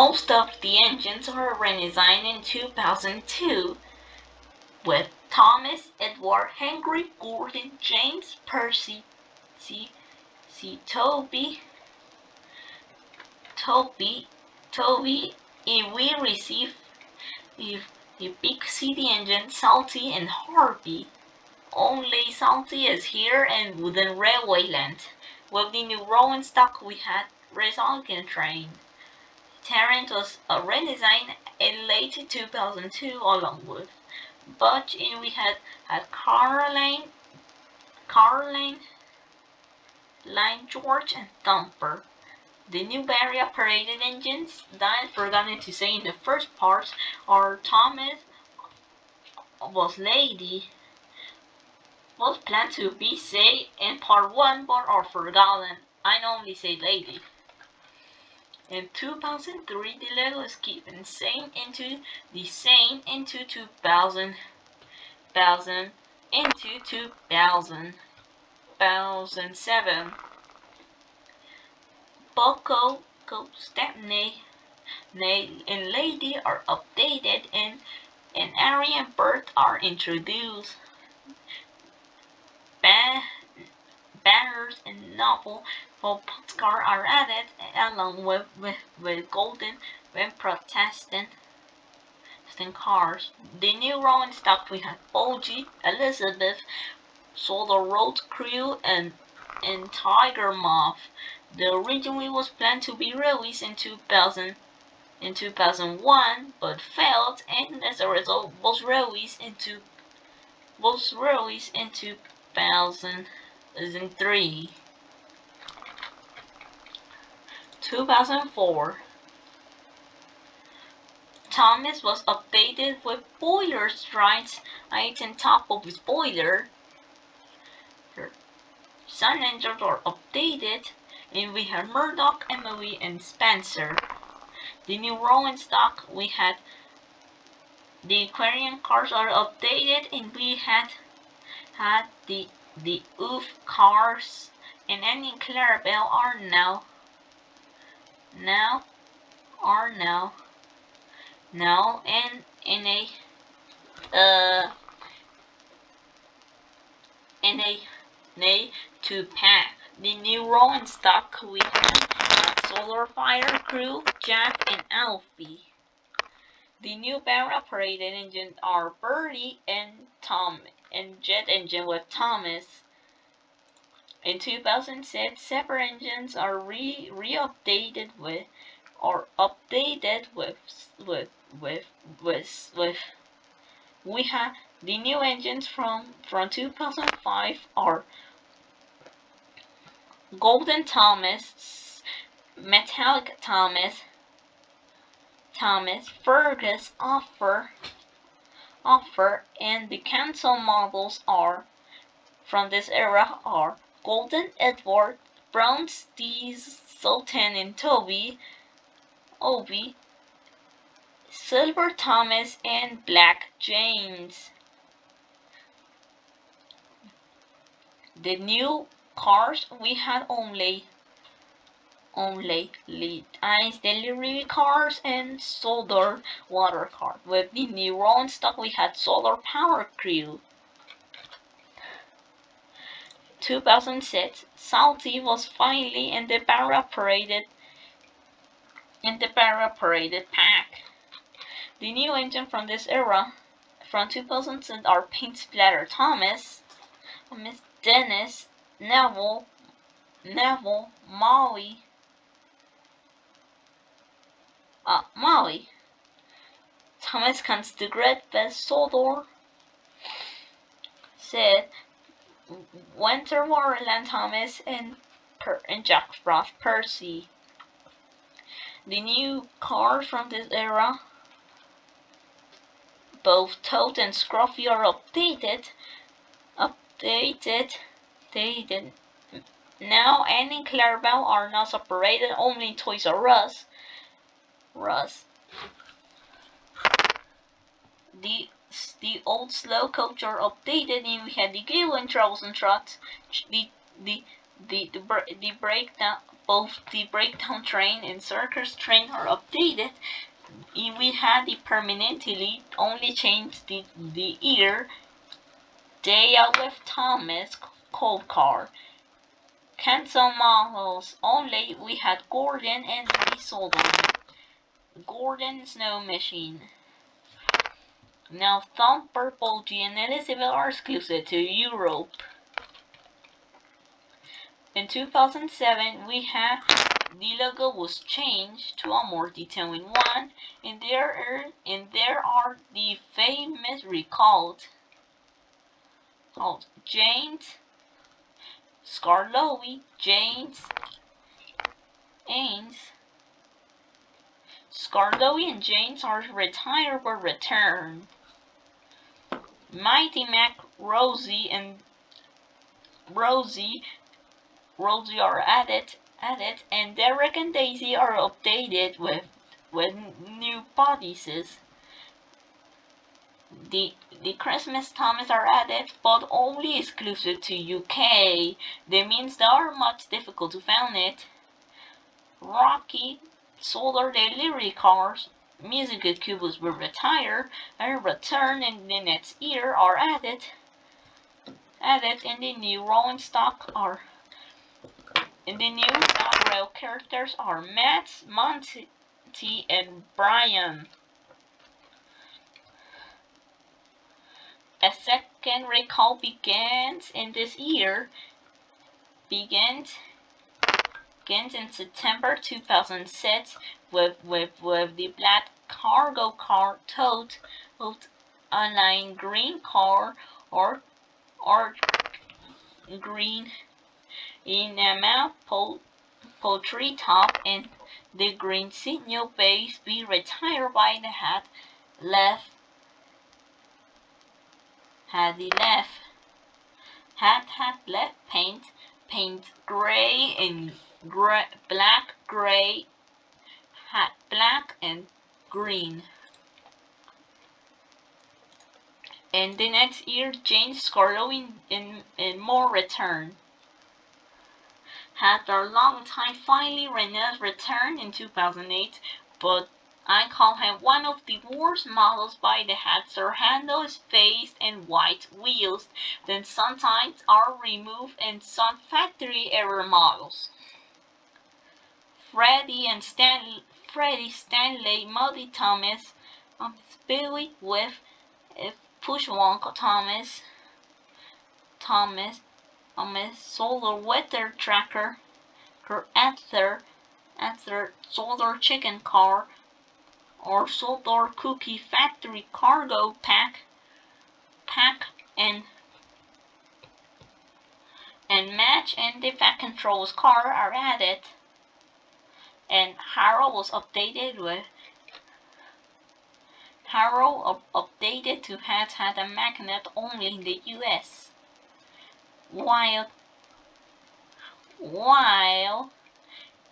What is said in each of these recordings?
Most of the engines were redesigned in 2002 with Thomas Edward Henry Gordon James Percy Toby and we received the big city engine Salty and Harvey. Only Salty is here and wooden railway land. With the new rolling stock we had recycling train. Tarrant was redesigned in late 2002 along with Butch and we had Caroline, Line George and Thumper. The new battery operated engines that I forgot to say in the first part are Thomas was planned to be say in part 1 but are forgotten. I normally say lady. In 2003 the Lego is keeping same into 2007. Boko, Stepney, and Lady are updated and Ari and Bert are introduced. Banners and novel for postcard are added along with golden when Protestant cars. The new rolling stock we had OG, Elizabeth, Solar Road Crew and Tiger Moth. The originally was planned to be released in 2001 but failed and as a result was released in 2003. 2004. Thomas was updated with boiler strikes on top of his boiler. Sun engines are updated and we had Murdoch, Emily and Spencer. The new rolling stock we had the Aquarium cars are updated and we had the OOF cars and any Clarabelle are now in a 2-pack. The new rolling stock we have Solar Fire Crew, Jack and Alfie. The new battery operated engines are Birdie and Tom and jet engine with Thomas. In 2006, separate engines are updated with we have the new engines from 2005 are Golden Thomas, Metallic Thomas, Fergus Offer, and the cancel models are from this era are Golden Edward, Brown Steez, Sultan and Toby, Silver Thomas and Black James. The new cars we had only lead ice delivery cars and solar water cars. With the new rolling stock we had Solar Power Crew. 2006, Salty was finally in the battery operated pack. The new engine from this era from 2006 are Paint Splatter Thomas, Dennis, Neville, Molly, Thomas comes to Great Best Sodor, said Winter Wonderland Thomas and Jack Frost Percy. The new cars from this era, both Toad and Scruffy are updated. Now Annie and Clarabelle are not separated, only Toys R Us. The old slow coach are updated and we had the Galen Troubles and Trots, the both the breakdown train and circus train are updated. We had the permanently only changed the year. Day out with Thomas cold car. Cancel models only. We had Gordon and the Soldier. Gordon Snow Machine. Now Thumper, Bulgy, and Elizabeth are exclusive to Europe. In 2007, we had the logo was changed to a more detailed one, and there are the famous recalled James, Scarlowi, James, Ains. Scarlowi and James are retired but returned. Mighty Mac, Rosie, and Rosie are added, and Derek and Daisy are updated with new bodies. The Christmas Thomas are added, but only exclusive to UK. That means they are much difficult to find it. Rocky, Solar Delivery Cars, Musical Cubes will retire and return in the next year are added, and the new rolling stock are. And the new rail characters are Matt, Monty, and Brian. A second recall begins in this year. Begins in September 2006 with the black cargo car towed a lime green car or green in a maple poultry top, and the green signal base be retired by the had left paint gray and black, gray, hat black and green. And the next year, James Scarlow and more return. Had their long time finally renewed return in 2008, but I call him one of the worst models by the headster handles, face and white wheels, then sometimes are removed and some factory error models. Freddie Stanley, Muddy Thomas, Billy with Pushwonk Thomas, Solar Weather Tracker, Ether, Solar Chicken Car, or Solar Cookie Factory Cargo Pack, and Match and the Fat Controls car are added. And Harold was updated to have had a magnet only in the US. While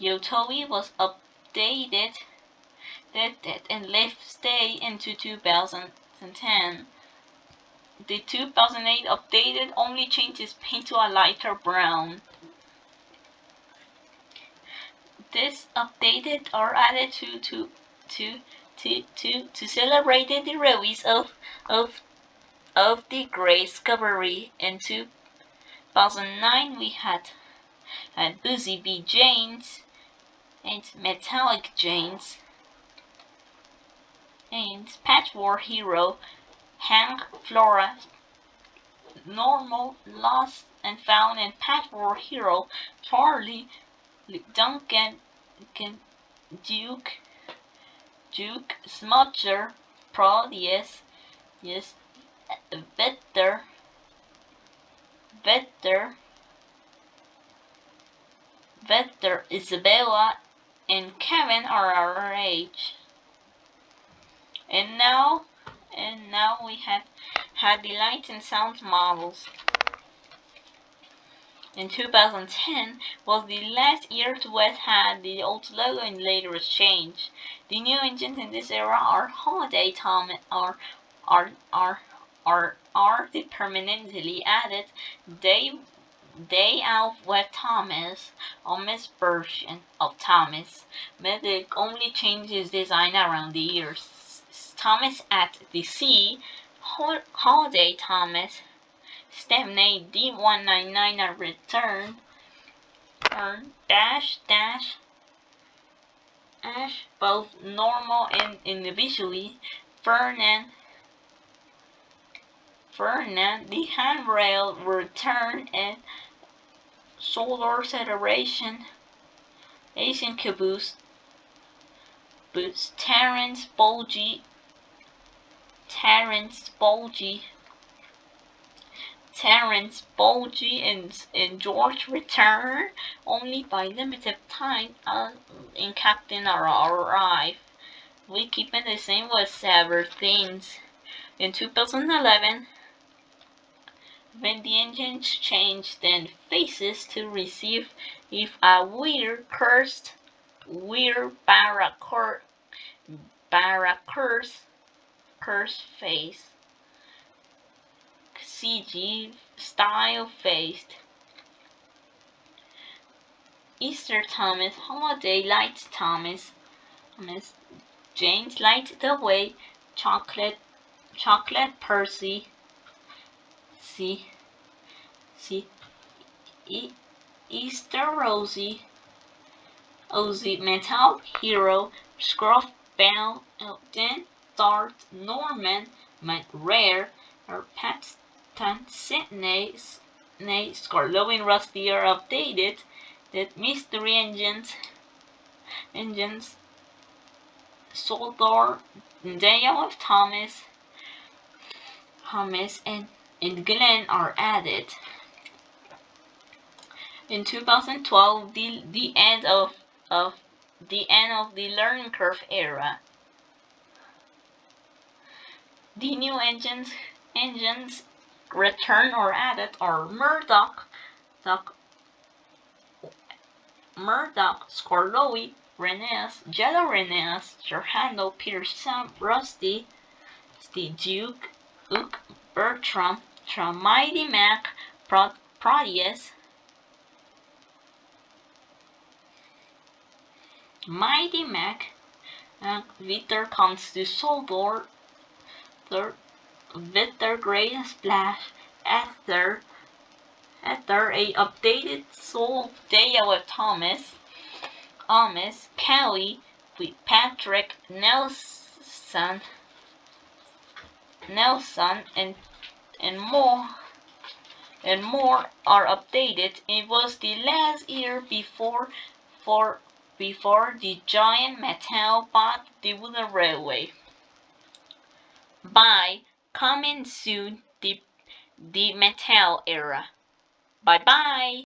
Yotobi was updated and left stay into 2010. The 2008 updated only changes paint to a lighter brown. This updated are added to celebrate the release of the Grey Discovery. In 2009 we had Boozy B. James and Metallic James and Patchwork Hero, Hank, Flora, Normal, Lost and Found, and Patchwork Hero, Charlie, Duncan, Duke, Smudger, Proteus, Vector, Isabella, and Kevin are our age. And now we had the light and sound models. In 2010 was the last year to have had the old logo and later was changed. The new engines in this era are Holiday Tom are permanently added. They Day Out with Thomas, version of Thomas, Medic only changed his design around the years. Thomas at the Sea, Holiday Thomas, Stepney D199 and Return, dash, both normal and individually, Fernand, the handrail return and solar acceleration, Asian caboose, Terence Bolgie, and George return only by limited time in Captain arrive. We keep it the same with several things. In 2011, when the engines changed then faces to receive if a weird curse face CG style faced Easter Thomas, Holiday Light Thomas, James Light the Way, Chocolate Percy, Easter Rosie, Ozzy Metal Hero, Scruff Bell, Elton, Dart, Norman, Rare, Paxton, Sydney, Scarlow and Rusty are updated. That mystery engines, Soldar, Dale of Thomas, and Glenn are added. In 2012, the end of the learning curve era. The new engines return or added are Murdoch, Scarlowy, Reneas, Jello Reneas, Gerhando, Peter Sam, Rusty, Steve Duke, Ook, Bertram, Mighty Mac, Proteus, Mighty Mac, Victor comes to Soldor, Victor Grey Splash, Ether, a updated Soul Daya with Thomas, Pelly with Patrick Nelson, and more are updated. It was the last year before the giant metal bought the wooden railway. By coming soon, the metal era. Bye bye.